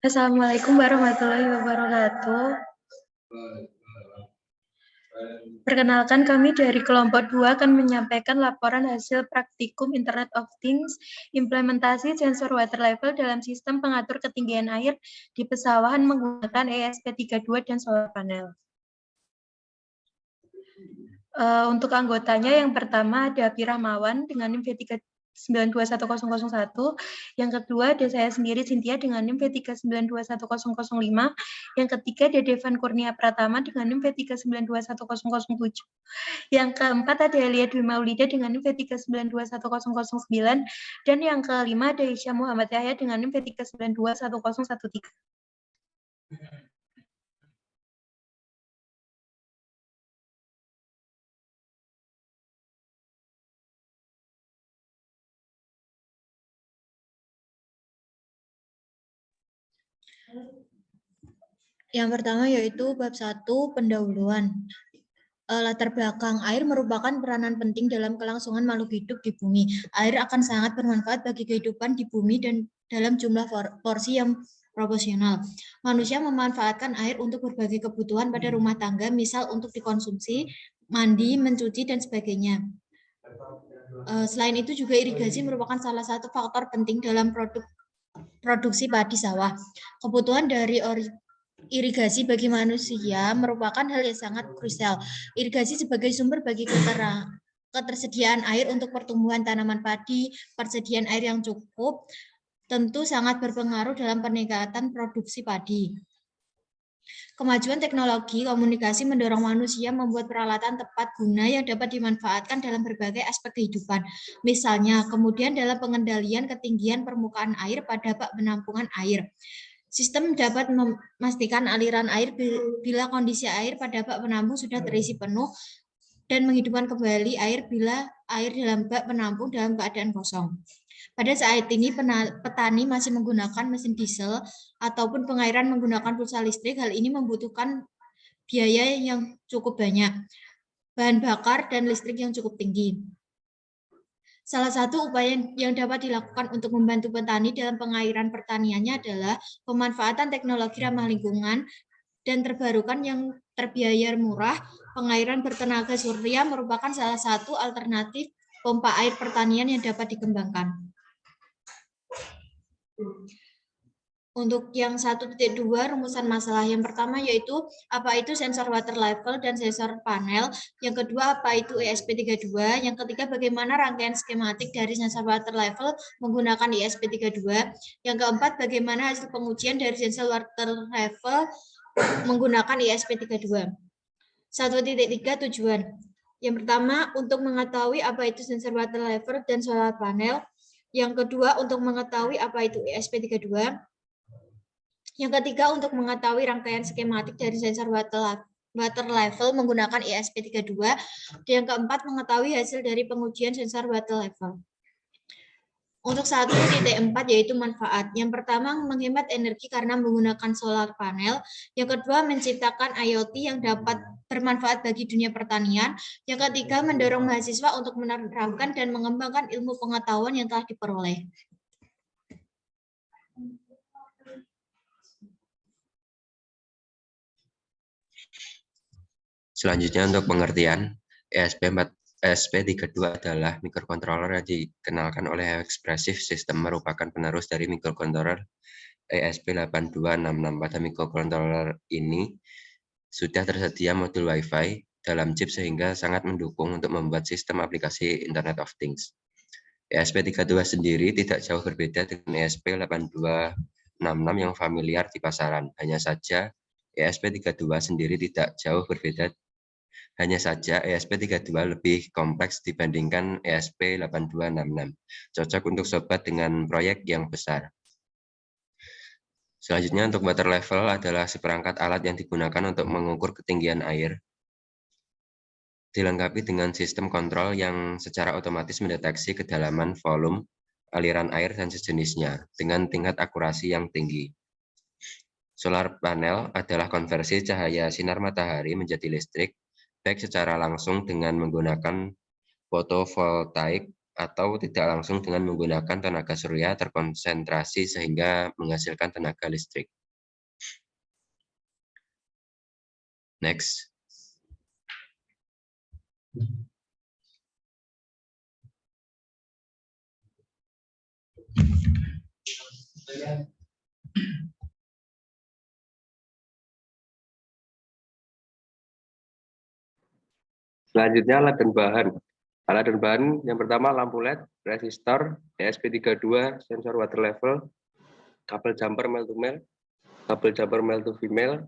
Assalamualaikum warahmatullahi wabarakatuh. Perkenalkan, kami dari kelompok 2 akan menyampaikan laporan hasil praktikum Internet of Things, implementasi sensor water level dalam sistem pengatur ketinggian air di pesawahan menggunakan ESP32 dan solar panel. Untuk anggotanya yang pertama ada Api Rahmawan dengan NIM V3921001, yang kedua ada saya sendiri Cynthia dengan NIM V3921005, yang ketiga ada Devan Kurnia Pratama dengan NIM V3921007, yang keempat ada Elia Dwi Maulida dengan NIM V3921009, dan yang kelima ada Isya Muhammad Yahya dengan NIM V3921013. Yang pertama yaitu bab 1 pendahuluan. Latar belakang air merupakan peranan penting dalam kelangsungan makhluk hidup di bumi. Air akan sangat bermanfaat bagi kehidupan di bumi dan dalam jumlah porsi yang proporsional. Manusia memanfaatkan air untuk berbagai kebutuhan pada rumah tangga, misal untuk dikonsumsi, mandi, mencuci, dan sebagainya. Selain itu juga irigasi merupakan salah satu faktor penting dalam produksi padi sawah. Kebutuhan dari irigasi bagi manusia merupakan hal yang sangat krusial. Irigasi sebagai sumber bagi ketersediaan air untuk pertumbuhan tanaman padi, persediaan air yang cukup, tentu sangat berpengaruh dalam peningkatan produksi padi. Kemajuan teknologi komunikasi mendorong manusia membuat peralatan tepat guna yang dapat dimanfaatkan dalam berbagai aspek kehidupan. Misalnya, kemudian dalam pengendalian ketinggian permukaan air pada bak penampungan air. Sistem dapat memastikan aliran air bila kondisi air pada bak penampung sudah terisi penuh dan menghidupkan kembali air bila air dalam bak penampung dalam keadaan kosong. Pada saat ini petani masih menggunakan mesin diesel ataupun pengairan menggunakan pulsa listrik. Hal ini membutuhkan biaya yang cukup banyak, bahan bakar dan listrik yang cukup tinggi. Salah satu upaya yang dapat dilakukan untuk membantu petani dalam pengairan pertaniannya adalah pemanfaatan teknologi ramah lingkungan dan terbarukan yang terbiaya murah. Pengairan bertenaga surya merupakan salah satu alternatif pompa air pertanian yang dapat dikembangkan. Untuk yang 1.2 rumusan masalah yang pertama yaitu apa itu sensor water level dan sensor panel, yang kedua apa itu ESP32, yang ketiga bagaimana rangkaian skematik dari sensor water level menggunakan ESP32, yang keempat bagaimana hasil pengujian dari sensor water level menggunakan ESP32. 1.3 tujuan. Yang pertama untuk mengetahui apa itu sensor water level dan solar panel, yang kedua untuk mengetahui apa itu ESP32, yang ketiga, untuk mengetahui rangkaian skematik dari sensor water level menggunakan ESP32. Yang keempat, mengetahui hasil dari pengujian sensor water level. Untuk 1.4 yaitu manfaat. Yang pertama, menghemat energi karena menggunakan solar panel. Yang kedua, menciptakan IoT yang dapat bermanfaat bagi dunia pertanian. Yang ketiga, mendorong mahasiswa untuk menerapkan dan mengembangkan ilmu pengetahuan yang telah diperoleh. Selanjutnya untuk pengertian, ESP32 adalah mikrokontroler yang dikenalkan oleh Expressive System, merupakan penerus dari mikrokontroler ESP8266. Pada mikrokontroler ini sudah tersedia modul Wi-Fi dalam chip sehingga sangat mendukung untuk membuat sistem aplikasi Internet of Things. ESP32 sendiri tidak jauh berbeda dengan ESP8266 yang familiar di pasaran. Hanya saja ESP32 sendiri tidak jauh berbeda. Hanya saja ESP32 lebih kompleks dibandingkan ESP8266. Cocok untuk sobat dengan proyek yang besar. Selanjutnya untuk water level adalah seperangkat alat yang digunakan untuk mengukur ketinggian air. Dilengkapi dengan sistem kontrol yang secara otomatis mendeteksi kedalaman, volume, aliran air, dan sejenisnya dengan tingkat akurasi yang tinggi. Solar panel adalah konversi cahaya sinar matahari menjadi listrik, baik secara langsung dengan menggunakan fotovoltaik atau tidak langsung dengan menggunakan tenaga surya terkonsentrasi sehingga menghasilkan tenaga listrik. Next. Selanjutnya alat dan bahan. Alat dan bahan yang pertama lampu LED, resistor, ESP32, sensor water level, kabel jumper male to male, kabel jumper male to female,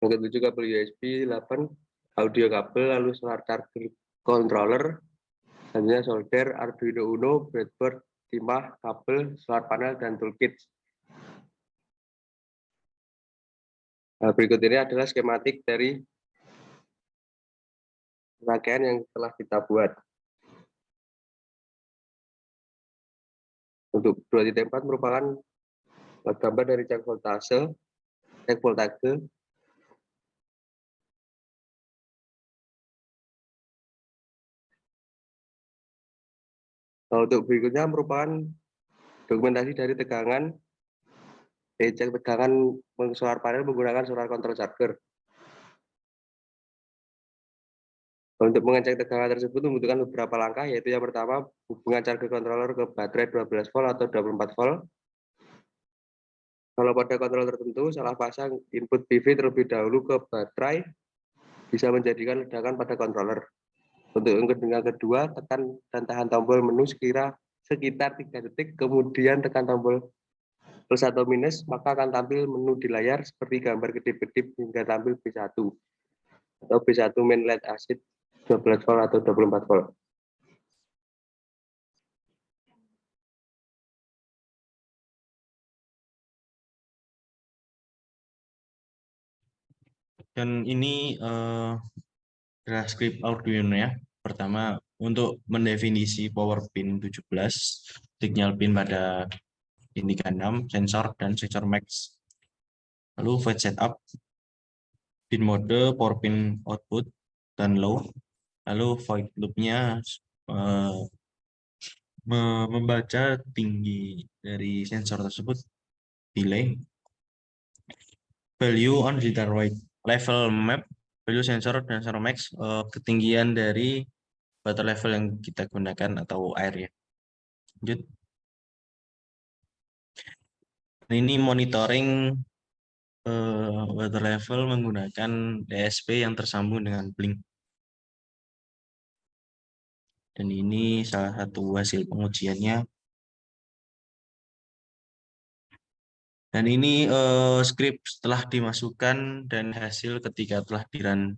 yang ketujuh kabel USB 8, audio kabel, lalu solar charger controller, selanjutnya solder, Arduino Uno, breadboard, timah, kabel, solar panel, dan toolkit. Nah, berikut ini adalah skematik dari rangkaian yang telah kita buat. Untuk 2.4 merupakan gambar dari cek voltase, Nah, untuk berikutnya merupakan dokumentasi dari tegangan, cek tegangan solar panel menggunakan solar control charger. Untuk mengecek tegangan tersebut membutuhkan beberapa langkah, yaitu yang pertama hubungan charger controller ke baterai 12 volt atau 24 volt. Kalau pada kontrol tertentu salah pasang input PV terlebih dahulu ke baterai bisa menjadikan ledakan pada controller. Untuk yang kedua, tekan dan tahan tombol menu sekitar 3 detik, kemudian tekan tombol plus atau minus, maka akan tampil menu di layar seperti gambar kedip-kedip hingga tampil B1 atau B1 main LED acid 12 volt atau 24 volt. Dan ini adalah script Arduino ya. Pertama, untuk mendefinisi power pin 17, signal pin pada indika 6, sensor dan sensor max. Lalu void setup, pin mode, power pin output, dan low. Lalu void loop-nya membaca tinggi dari sensor tersebut, delay. Value on digital weight, level map, value sensor dan sensor max, ketinggian dari water level yang kita gunakan atau air ya. Lanjut. Ini monitoring water level menggunakan DSP yang tersambung dengan Blink. Dan ini salah satu hasil pengujiannya. Dan ini script setelah dimasukkan dan hasil ketika telah di-run.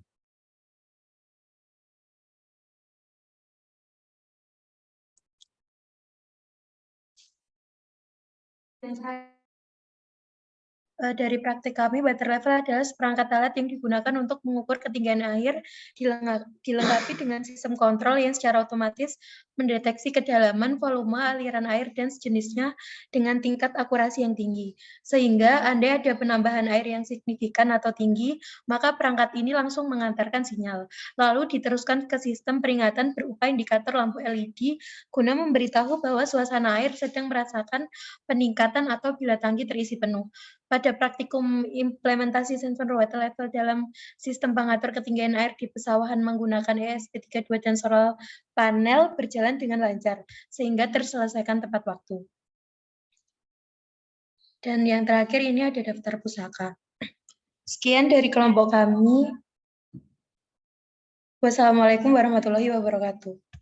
Dari praktik kami, water level adalah seperangkat alat yang digunakan untuk mengukur ketinggian air, dilengkapi dengan sistem kontrol yang secara otomatis mendeteksi kedalaman, volume, aliran air, dan sejenisnya dengan tingkat akurasi yang tinggi. Sehingga andai ada penambahan air yang signifikan atau tinggi, maka perangkat ini langsung mengantarkan sinyal. Lalu diteruskan ke sistem peringatan berupa indikator lampu LED guna memberitahu bahwa suasana air sedang merasakan peningkatan atau bila tangki terisi penuh. Pada praktikum implementasi sensor water level dalam sistem pengatur ketinggian air di pesawahan menggunakan ESP32 dan solar panel berjalan dengan lancar, sehingga terselesaikan tepat waktu. Dan yang terakhir ini ada daftar pusaka. Sekian dari kelompok kami. Wassalamualaikum warahmatullahi wabarakatuh.